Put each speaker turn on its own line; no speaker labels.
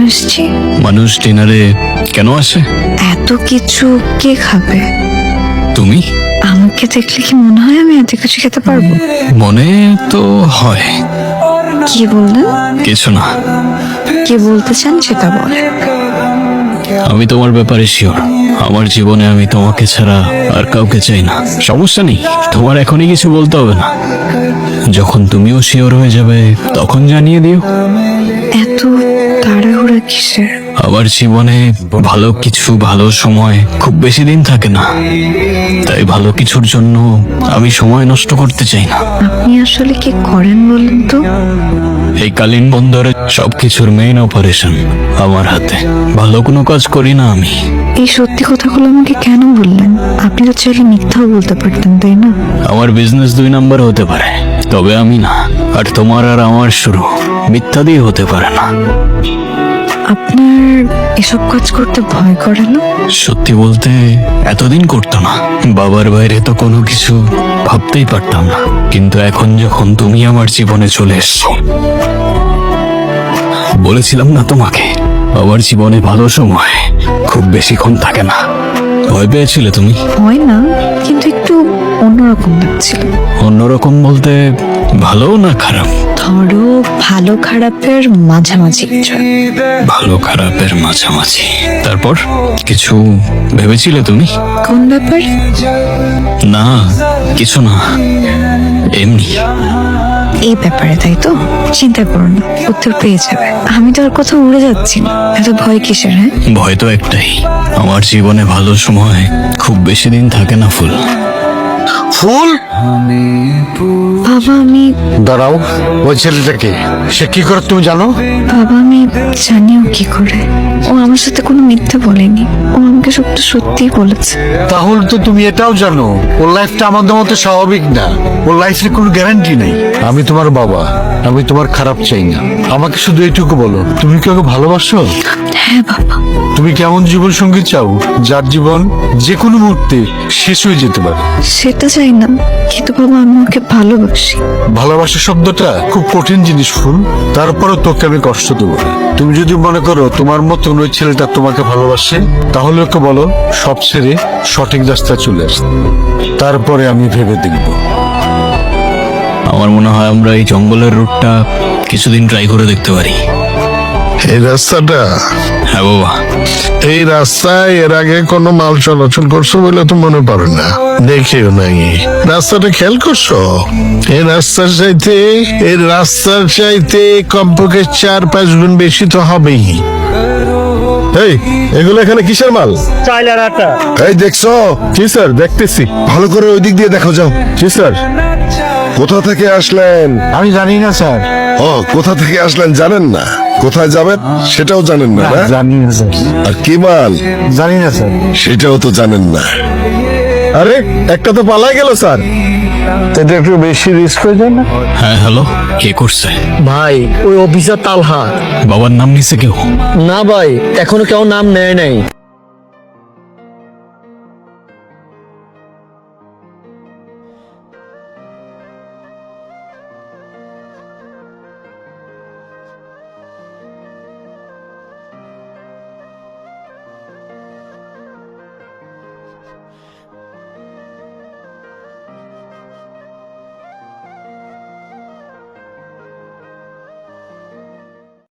আসছি।
মানুষ ডিনারে কেন আসে?
এত কিছু কে খাবে?
তুমি?
আমাকে দেখলে কি মনে হয় আমি এত কিছু খেতে পারবো?
মনে তো হয়।
কি বললেন?
কিছু না।
কি বলতে চান সেটা বলে।
আমি তোমার ব্যাপারে শিওর। আমার জীবনে আমি তোমাকে ছাড়া আর কাউকে চাই না। সমস্যা নেই, তোমার এখনই কিছু বলতে হবে না। যখন তুমিও শিওর হয়ে যাবে তখন জানিয়ে দিও।
এত তাড়াহুড়া কিসের?
আমার জীবনে ভালো কিছু, ভালো সময় খুব বেশি দিন থাকে না, তাই ভালো কিছুর জন্য আমি সময় নষ্ট করতে চাই না।
আপনি আসলে কি করেন বলেন তো?
এই কালীন বন্দরে সবকিছুর মেইন অপারেশন আমার হাতে। ভালো কোনো কাজ করি না আমি।
এই সত্যি কথাগুলো আমাকে কেন বললেন? আপনি তো চাইলে মিথ্যাও বলতে পারতেন, তাই না?
আমার বিজনেস 2 নাম্বার হতে পারে, তবে আমি না। আর তোমার আর আমার শুরু মিথ্যা দিয়ে হতে পারে না।
আপনার এসব কাজ করতে ভয় করে না?
সত্যি বলতে এতদিন করতো না। বাবার বাইরে তো কোনো কিছু ভাবতেই পারতাম না, কিন্তু এখন যখন তুমি আমার জীবনে চলে এসছো, বলেছিলাম না তোমাকে আমার জীবনে ভালো সময় খুব বেশিক্ষণ থাকে না। ভয় পেয়েছিলে তুমি?
হয় না, কিন্তু একটু অন্যরকম লাগছিল।
অন্যরকম বলতে ভালো না খারাপ?
ধরো ভালো খারাপের মাঝামাঝি কিছু।
ভালো খারাপের মাঝামাঝি। তারপর কিছু ভেবেছিলে তুমি?
কোন ব্যাপার?
না, কিছু না, এমনি।
এই ব্যাপারে, তাই তো? চিন্তা করো না, উত্তর পেয়ে যাবে। আমি তো আর কোথাও উড়ে যাচ্ছি না, এত ভয় কিসের? হ্যাঁ,
ভয় তো একটাই, আমার জীবনে ভালো সময় খুব বেশি দিন থাকে না। ফুল
ফুল,
বাবা আমি
দাঁড়াও। ওই ছেলেটাকে, সে কি করে তুমি জানো?
বাবা আমি জানিও কি করে। ও আমার সাথে কোনো মিথ্যে বলেনি, ও আমাকে সবটা সত্যিই বলেছে।
তাহলে তো তুমি এটাও জানো ওর লাইফটা আমাদের মতো স্বাভাবিক না। ওর লাইফের কোনো গ্যারান্টি নেই। আমি তোমার বাবা, আমি তোমার খারাপ চাই না। আমাকে শুধু এইটুকু বলো, তুমি কি ওকে ভালোবাসো?
হ্যাঁ বাবা।
তুমি কেমন জীবন সঙ্গী চাও যার জীবন যে কোনো মুহূর্তে শেষ হয়ে যেতে পারে?
সেটা চাই না, কিন্তু বাবা আমি ওকে ভালোবাসি।
ভালোবাসা শব্দটা খুব কঠিন জিনিস ফুল, তারপরও তোকে আমি কষ্ট দেবো না। তুমি যদি মনে করো তোমার মতন ওই ছেলেটা তোমাকে ভালোবাসে, তাহলে ওকে বলো সব ছেড়ে সঠিক রাস্তায় চলে আসতে, তারপরে আমি ভেবে দেখব।
আমার মনে হয় আমরা এই জঙ্গলের রুটটা কিছুদিন ট্রাই করে দেখতে পারি।
এই রাস্তাটা,
হ্যাঁ বাবা।
এই রাস্তায় এর আগে কোনো মাল চলাচল করছো বলে তো মনে পড়ে না, দেখেও নাই। রাস্তাটা খেয়াল করছো? এই রাস্তার চাইতে কমপক্ষে 4-5 গুণ বেশি তো হবেই।
এই, এগুলো এখানে কিসের মাল?
চাইল আর আটা।
এই দেখছো? জি স্যার, দেখতেছি। ভালো করে ওই দিক দিয়ে দেখো, যাও। জি স্যার। কোথা থেকে আসলেন?
আমি জানি না স্যার।
ও, কোথা থেকে আসলেন জানেন না? কোথায় যাবেন সেটাও জানেন না, না?
জানি না স্যার।
আর কি মাল
জানি না স্যার।
সেটাও তো জানেন না। আরে, একটা তো পালাই গেল স্যার।
এটা একটু বেশি রিস্ক হয়ে যায় না?
হ্যাঁ হ্যালো, কে করছে?
ভাই ওই অফিসার তালহা।
বাবার নাম নিছে কেউ?
না ভাই, এখনো কেউ নাম নেয় নাই।